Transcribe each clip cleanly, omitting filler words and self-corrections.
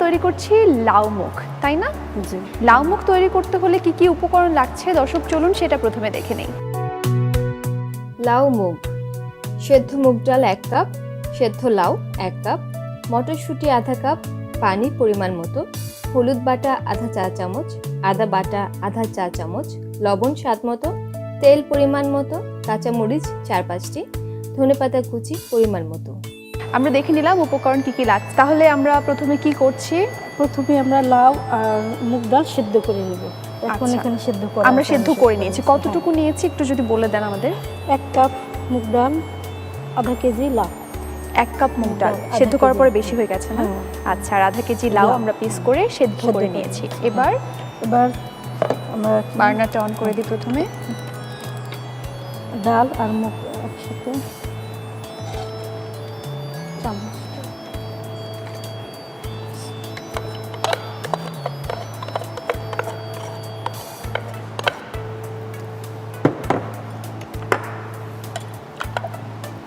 তৈরি করছি লাউ মুগ, তাই না? জি। লাউ মুগ তৈরি করতে হলে কি কি উপকরণ লাগছে দর্শক চলুন সেটা প্রথমে দেখে নেই। লাউ মুগ, সেদ্ধ মুগ ডাল 1 কাপ, সেদ্ধ লাউ 1 কাপ, মটরশুঁটি আধা কাপ, পানি পরিমাণ মতো, হলুদ বাটা আধা চা চামচ, আদা বাটা আধা চা চামচ, লবণ স্বাদ মতো, তেল পরিমাণ মতো, কাঁচামরিচ 4-5টি, ধনেপাতা কুচি পরিমাণ মতো। আমরা দেখে নিলাম উপকরণ কি কি লাগছে। তাহলে আমরা প্রথমে কি করছি? প্রথমে আমরা লাউ আর মুগ ডাল সেদ্ধ করে নেব। এখন এখানে সেদ্ধ করা আমরা সেদ্ধ করে নিয়েছি। কতটুকু নিয়েছি একটু যদি বলে দেন আমাদের। 1 কাপ মুগ ডাল, আধা কেজি লাউ। 1 কাপ মুগ ডাল সেদ্ধ করার পরে বেশি হয়ে গেছে না? আচ্ছা, আর আধা কেজি লাউ আমরা পিস করে সেদ্ধ করে নিয়েছি। এবার আমরা বার্নারটা অন করে দিই। প্রথমে ডাল আর মুগ একসাথে চামচ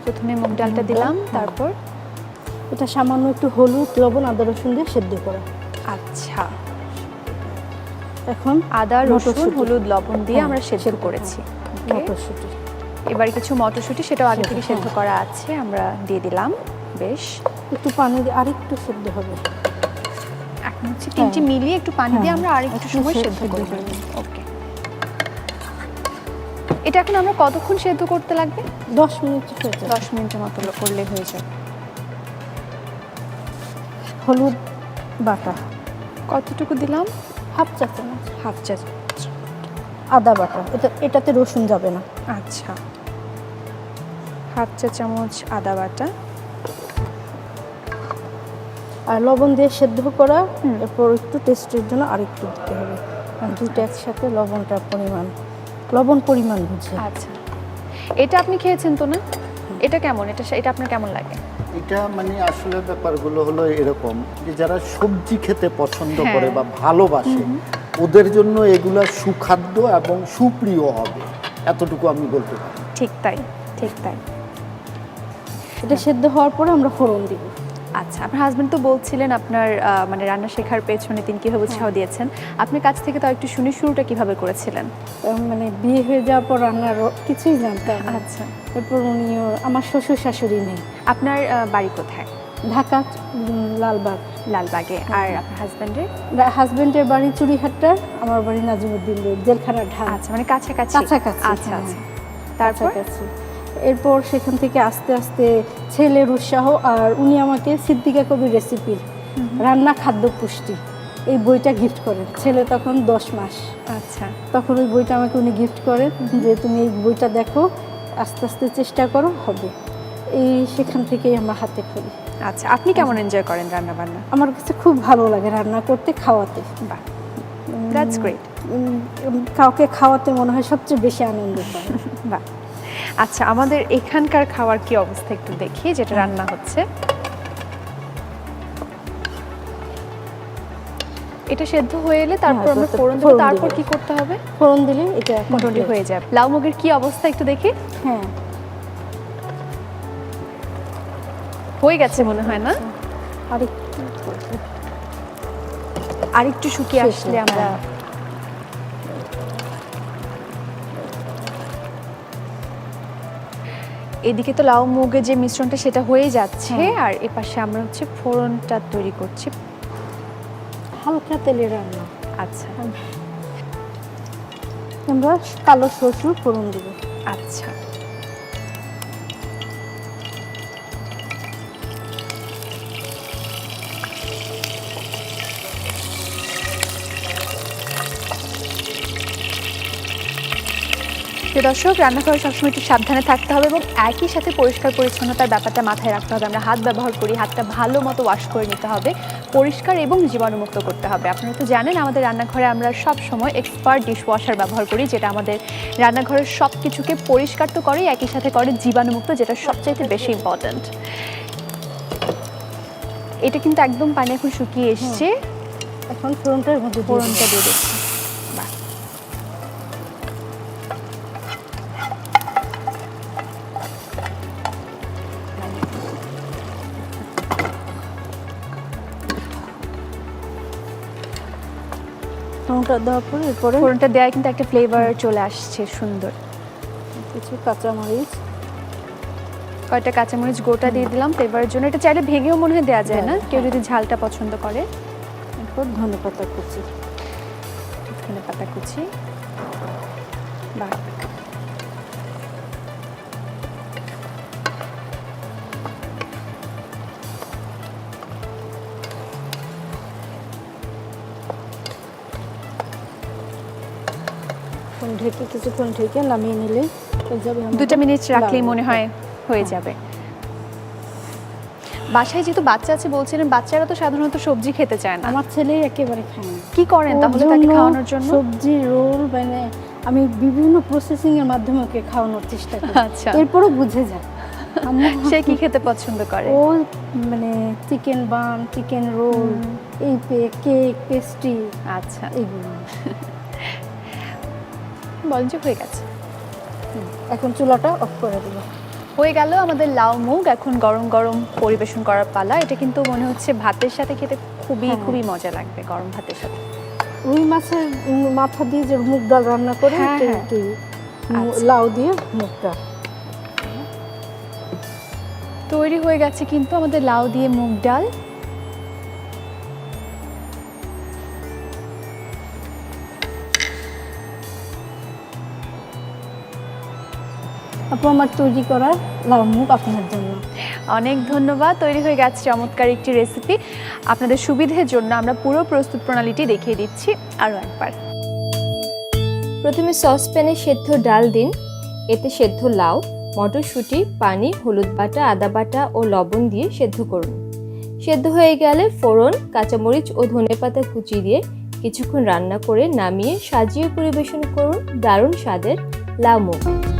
প্রথমে মুগ ডালটা দিলাম, তারপর এটা সামান্য একটু হলুদ, লবণ, আদা রসুন দিয়ে সেদ্ধ করা। আচ্ছা, এখন আদা রসুন হলুদ লবণ দিয়ে আমরা সেদ্ধ করেছি। মটরশুঁটি, এবার কিছু মটরশুঁটি সেটাও আগে থেকে সেদ্ধ করা আছে, আমরা দিয়ে দিলাম। বেশ, একটু পানি দিয়ে আরেকটু সেদ্ধ হবে। এখন হচ্ছে তিনটি মিলিয়ে একটু পানি দিয়ে আমরা আরেকটু সময় সেদ্ধ করে নেব। ওকে, এটা এখন আমরা কতক্ষণ সেদ্ধ করতে লাগবে? 10 মিনিট হয়ে যাবে। 10 মিনিটের মতো করলে হয়ে যাবে। হলুদ বাটা কতটুকু দিলাম? হাফ চা চামচ। হাফ চা চামচ। আদা বাটা, এটাতে রসুন যাবে না। আচ্ছা, হাফ চা চামচ আদা বাটা। আর লবণ দিয়ে সেদ্ধ করা, এরপর একটু টেস্টের জন্য আরেকটু দিতে হবে। দুটো একসাথে লবণ পরিমাণ বুঝে। আচ্ছা, এটা আপনি খেয়েছেন তো না? এটা কেমন? এটা আপনার কেমন লাগে? এটা মানে আসলে ব্যাপারগুলো হলো এরকম যে যারা সবজি খেতে পছন্দ করে বা ভালোবাসে ওদের জন্য এগুলা সুখাদ্য এবং সুপ্রিয় হবে, এতটুকু আমি বলতে পারি। ঠিক তাই, ঠিক তাই। এটা সেদ্ধ হওয়ার পরে আমরা ফোড়ন দিব। আচ্ছা, আপনার হাজবেন্ড তো বলছিলেন আপনার মানে রান্না শেখার পেছনে তিনি কিভাবে উৎসাহ দিয়েছেন। আপনার কাছ থেকে তো একটু শুনি শুরুটা কিভাবে করেছিলেন? মানে বিয়ে হয়ে যাওয়ার পর রান্নার কিছুই জানতাম না। আচ্ছা, এরপর উনিও, আমার শ্বশুর শাশুড়ি নেই। আপনার বাড়ি কোথায়? ঢাকা, লালবাগ। লালবাগে। আর আপনার হাজবেন্ডের বাড়ি চুড়িহাট্টা, আমার বাড়ি নাজিমুদ্দিন রোড, জেলখানার ঢাল। আচ্ছা, মানে কাছাকাছি। কাছাকাছি। আচ্ছা আচ্ছা, তারপর এরপর সেখান থেকে আস্তে আস্তে ছেলের উৎসাহ, আর উনি আমাকে সিদ্দিকা কবির রেসিপি রান্না খাদ্য পুষ্টি এই বইটা গিফট করেন। ছেলে তখন 10 মাস। আচ্ছা, তখন ওই বইটা আমাকে উনি গিফট করেন যে তুমি এই বইটা দেখো, আস্তে আস্তে চেষ্টা করো, হবে। সেখান থেকেই আমরা হাতে খড়ি। আচ্ছা, আপনি কেমন এনজয় করেন রান্না বান্না? আমার কাছে খুব ভালো লাগে রান্না করতে, খাওয়াতে। বাহ, দ্যাটস গ্রেট। কাউকে খাওয়াতে মনে হয় সবচেয়ে বেশি আনন্দ পাই। বাহ। আচ্ছা, আমাদের এখানকার খাওয়ার কি অবস্থা একটু দেখি, যেটা রান্না হচ্ছে। এটা সেদ্ধ হয়ে এলে তারপর আমরা ফোড়ন দেব। তারপর কি করতে হবে? ফোড়ন দিলে এটা মোটামুটি হয়ে যাবে। লাউ মুগের কি অবস্থা একটু দেখি। হ্যাঁ, হয়ে গেছে মনে হয় না? আরেকটু শুকিয়ে আসলে আমরা এদিকে তো লাউ মুগের যে মিশ্রণটা সেটা হয়ে যাচ্ছে, আর এপাশে আমরা হচ্ছে ফোড়নটা তৈরি করছি। হালকা তেলে রান্না। আচ্ছা, আমরা কালো সরষে ফোড়ন দেব। আচ্ছা, দর্শক, রান্নাঘরে সবসময় একটু সাবধানে থাকতে হবে এবং একই সাথে পরিষ্কার পরিচ্ছন্নতার ব্যাপারটা মাথায় রাখতে হবে। আমরা হাত ব্যবহার করি, হাতটা ভালো মতো ওয়াশ করে নিতে হবে, পরিষ্কার এবং জীবাণুমুক্ত করতে হবে। আপনারা তো জানেন আমাদের রান্নাঘরে আমরা সব সময় এক্সপার্ট ডিশওয়াশার ব্যবহার করি, যেটা আমাদের রান্নাঘরের সব কিছুকে পরিষ্কার তো করে, একই সাথে করে জীবাণুমুক্ত, যেটা সবচাইতে বেশি ইম্পর্ট্যান্ট। এটা কিন্তু একদম পানি এখন শুকিয়ে এসছে। এখন ফোড়নটার মধ্যে ফোড়নটা দিয়ে দিচ্ছি। ফোড়নটা দেওয়ার পরে এরপরে ফোড়নটা দেওয়ায় কিন্তু একটা ফ্লেভার চলে আসছে সুন্দর। কিছু কাঁচামরিচ, কয়টা কাঁচামরিচ গোটা দিয়ে দিলাম ফ্লেভারের জন্য। এটা চাইলে ভেঙেও মনে হয় দেওয়া যায় না, হ্যাঁ, কেউ যদি ঝালটা পছন্দ করে। এরপর ধনেপাতা কুচি। ধনেপাতা কুচি, বাহ, কিছুক্ষণ ঢেকে নামিয়ে নিলে হয়ে যাবে আমাদের 2 মিনিট রাখলেই লাউ। মনে হয় হয়ে যাবে। বাসায় যেহেতু বাচ্চা আছে বলছিলেন, বাচ্চারা তো সাধারণত সবজি খেতে চায় না, আমার ছেলে একেবারে খায় না। কি করেন ওর তাহলে তাকে জন্য খাওয়ানোর জন্য? সবজি রোল মানে আমি বিভিন্ন প্রসেসিং এর মাধ্যমে ওকে খাওয়ানোর চেষ্টা করি। আচ্ছা, এরপরও বুঝে যায়। সে কি খেতে পছন্দ করে? ও মানে চিকেন বান, চিকেন রোল, এই কেক, পেস্ট্রি, আচ্ছা, এইগুলো। বলেন যে হয়ে গেছে। এখন চুলাটা অফ করে দেব। হয়ে গেল আমাদের লাউ মুগ। এখন গরম গরম পরিবেশন করার পালা। এটা কিন্তু মনে হচ্ছে ভাতের সাথে খেতে খুবই হ্যাঁ। খুবই মজা লাগবে গরম ভাতের সাথে। রুই মাছের মাথা দিয়ে যে মুগ ডাল রান্না করে হ্যাঁ, কি- হ্যাঁ। কি আচ্ছা। লাউ দিয়ে মুগ ডাল। তৈরি হয়ে গেছে কিন্তু আমাদের লাউ দিয়ে মুগ ডাল। আপু, আমার তৈরি করা লাউ মুগ আপনার জন্য। অনেক ধন্যবাদ। তৈরি হয়ে গেছে চমৎকার একটি রেসিপি। আপনাদের সুবিধের জন্য আমরা পুরো প্রস্তুত প্রণালীটি দেখিয়ে দিচ্ছি আরও একবার। প্রথমে সসপ্যানে সেদ্ধ ডাল দিন, এতে সেদ্ধ লাউ, মটরশুঁটি, পানি, হলুদ বাটা, আদা বাটা ও লবণ দিয়ে সেদ্ধ করুন। সেদ্ধ হয়ে গেলে ফোড়ন, কাঁচামরিচ ও ধনেপাতা কুচি দিয়ে কিছুক্ষণ রান্না করে নামিয়ে সাজিয়ে পরিবেশন করুন দারুণ স্বাদের লাউ মুগ।